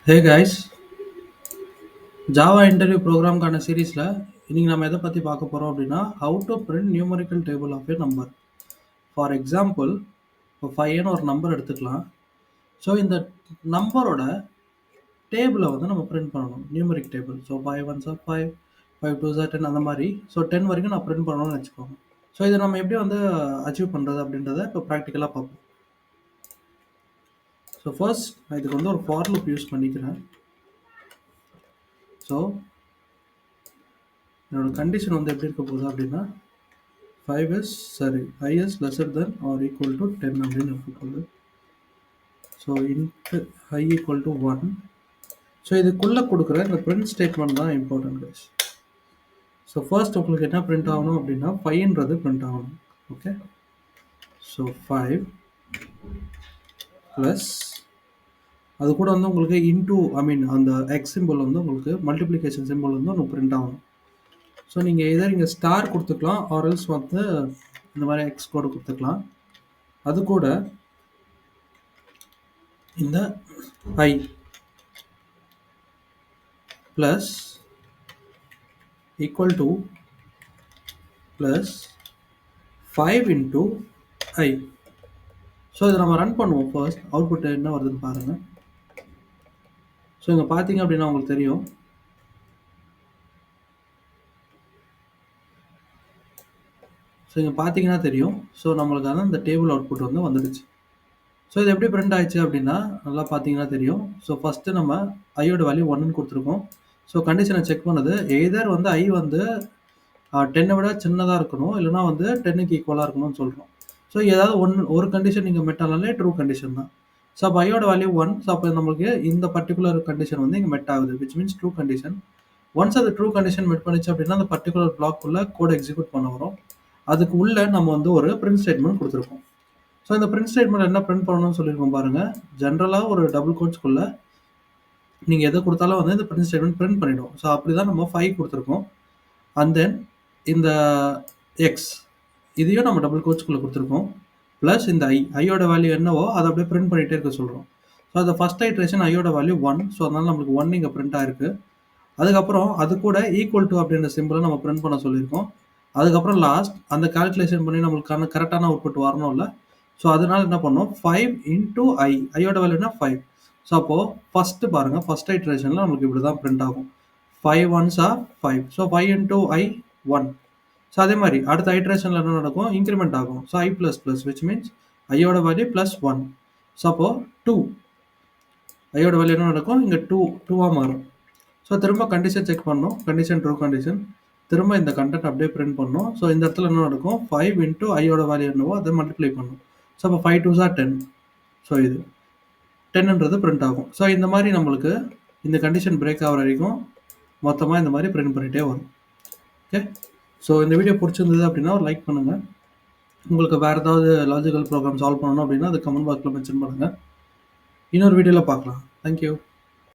ஹே guys, Java interview ப்ரோக்ராம்க்கான சீரீஸில் இன்னைக்கு நம்ம எதை பற்றி பார்க்க போகிறோம் அப்படின்னா how to print numerical table of a number. For example, இப்போ ஃபைவ்னு ஒரு நம்பர் எடுத்துக்கலாம். ஸோ இந்த நம்பரோட டேபிளை வந்து நம்ம பிரிண்ட் பண்ணணும், numeric table. So 5 1s 5, 5 2s 10 அந்த மாதிரி. ஸோ 10 வரைக்கும் நான் பிரிண்ட் பண்ணணும்னு வச்சுக்கோங்க. ஸோ இதை நம்ம எப்படி வந்து அச்சீவ் பண்ணுறது அப்படின்றத இப்போ ப்ராக்டிக்கலாக பார்ப்போம். ஸோ ஃபர்ஸ்ட் நான் இதுக்கு வந்து ஒரு ஃபார் லூப் யூஸ் பண்ணிக்கிறேன். ஸோ என்னோட கண்டிஷன் வந்து எப்படி இருக்க போகுது அப்படின்னா 5 is lesser than or equal to 10 அப்படின்னு இருக்க போகுது. So into I equal to 1. So இதுக்குள்ளே கொடுக்குற இந்த பிரிண்ட் ஸ்டேட்மெண்ட் தான் இம்பார்ட்டன்ட் கைஸ். ஸோ ஃபர்ஸ்ட் உங்களுக்கு என்ன பிரிண்ட் ஆகணும் அப்படின்னா 5ன்றது பிரிண்ட் ஆகணும். ஓகே, ஸோ 5 ப்ளஸ் அது கூட வந்து உங்களுக்கு இன்டூ அந்த எக்ஸ் சிம்பிள் வந்து உங்களுக்கு மல்டிப்ளிகேஷன் சிம்பிள் வந்து உங்களுக்கு பிரிண்ட் ஆகணும். ஸோ நீங்கள் எதர் இங்கே ஸ்டார் கொடுத்துக்கலாம் ஆர்எல்ஸ் வந்து இந்த மாதிரி எக்ஸ் கோடு கொடுத்துக்கலாம். அது கூட இந்த I plus equal to plus 5 into I. So இதை நம்ம ரன் பண்ணுவோம். ஃபர்ஸ்ட் அவுட்புட் என்ன வருதுன்னு பாருங்கள். ஸோ இங்கே பார்த்தீங்க அப்படின்னா உங்களுக்கு தெரியும். ஸோ இங்கே பார்த்தீங்கன்னா தெரியும். ஸோ நம்மளுக்கான இந்த டேபிள் அவுட்புட் வந்து வந்துடுச்சு. ஸோ இது எப்படி பிரிண்ட் ஆயிடுச்சு அப்படின்னா நல்லா பார்த்தீங்கன்னா தெரியும். ஸோ ஃபஸ்ட்டு நம்ம ஐயோட வேல்யூ 1ன்னு கொடுத்துருக்கோம். ஸோ கண்டிஷனை செக் பண்ணுது. எதர் வந்து ஐ வந்து 10 விட சின்னதாக இருக்கணும், இல்லைனா வந்து 10க்கு ஈக்குவலாக இருக்கணும்னு சொல்கிறோம். ஸோ ஏதாவது ஒரு கண்டிஷன் நீங்கள் மெட்டாலே ட்ரூ கண்டிஷன் தான். ஸோ அப்போ ஐயோட வேல்யூ 1. ஸோ அப்போ நம்மளுக்கு இந்த பர்டிகுலர் கண்டிஷன் வந்து இங்கே மெட் ஆகுது, which means true condition. Once அது ட்ரூ கண்டிஷன் மெட் பண்ணிச்சு அப்படின்னா அந்த பர்டிகுலர் பிளாக்குள்ள கோட் எக்ஸிக்யூட் பண்ண வரும். அதுக்கு உள்ள நம்ம வந்து ஒரு பிரிண்ட் ஸ்டேட்மெண்ட் கொடுத்துருக்கோம். ஸோ இந்த பிரிண்ட் ஸ்டேட்மெண்ட் என்ன பிரிண்ட் பண்ணணும்னு சொல்லியிருக்கோம் பாருங்கள். ஜென்ரலாக ஒரு டபுள் கோட்ஸ்குள்ளே நீங்கள் எதை கொடுத்தாலும் வந்து இந்த பிரிண்ட் ஸ்டேட்மெண்ட் பிரிண்ட் பண்ணிவிடும். ஸோ அப்படி தான் நம்ம 5 கொடுத்துருக்கோம். அண்ட் தென் இந்த எக்ஸ் இதையும் நம்ம டபுள் கோட்ஸ்குள்ளே கொடுத்துருக்கோம். ப்ளஸ் இந்த ஐயோட வேல்யூ என்னவோ அதை அப்படியே பிரிண்ட் பண்ணிகிட்டே இருக்க சொல்கிறோம். ஸோ அந்த ஃபஸ்ட் ஐட்ரேஷன் ஐயோட வேல்யூ 1. ஸோ அதனால் நம்மளுக்கு 1 இங்கே பிரிண்ட் ஆயிருக்கு. அதுக்கப்புறம் அது கூட ஈக்குவல் டு அப்படின்ற சிம்பிளை நம்ம பிரிண்ட் பண்ண சொல்லியிருக்கோம். அதுக்கப்புறம் லாஸ்ட் அந்த கால்குலேஷன் பண்ணி நம்மளுக்கான கரெக்டான அவுட்புட் வரணும்ல. ஸோ அதனால என்ன பண்ணோம், 5 இன்டூ ஐயோட வேல்யூனா 5. ஸோ அப்போது ஃபஸ்ட்டு பாருங்கள், ஃபஸ்ட் ஐட்ரேஷனில் நம்மளுக்கு இப்படி தான் பிரிண்ட் ஆகும். 5 1s 5. So 5 into I 1. So அதே மாதிரி அடுத்த ஐட்ரேஷனில் என்ன நடக்கும், இன்க்ரிமெண்ட் ஆகும். So I plus plus which means ஐயோட வேல்யூ ப்ளஸ் 1. ஸோ அப்போது 2 ஐயோட வேல்யூ என்ன நடக்கும், இங்கே 2ஆக மாறும். ஸோ திரும்ப கண்டிஷன் செக் பண்ணணும், கண்டிஷன் ட்ரூ கண்டிஷன். திரும்ப இந்த கண்டென்ட் அப்படியே பிரிண்ட் பண்ணணும். ஸோ இந்த இடத்துல என்ன நடக்கும், 5 இன்டூ ஐயோட வேல்யூ என்னவோ அதை மல்டிப்ளை பண்ணணும். ஸோ அப்போ 5 2s 10. ஸோ இது 10ன்றது பிரிண்ட் ஆகும். ஸோ இந்த மாதிரி நம்மளுக்கு இந்த கண்டிஷன் பிரேக் ஆகிற வரைக்கும் மொத்தமாக இந்த மாதிரி பிரிண்ட் பண்ணிகிட்டே வரும். ஓகே, ஸோ இந்த வீடியோ பிடிச்சிருந்தது அப்படின்னா ஒரு லைக் பண்ணுங்கள். உங்களுக்கு வேறு ஏதாவது லாஜிக்கல் ப்ரோக்ராம் சால்வ் பண்ணணும் அப்படின்னா அது கமெண்ட் பாக்ஸில் மென்ஷன் பண்ணுங்கள். இன்னொரு வீடியோவில் பார்க்கலாம். தேங்க்யூ.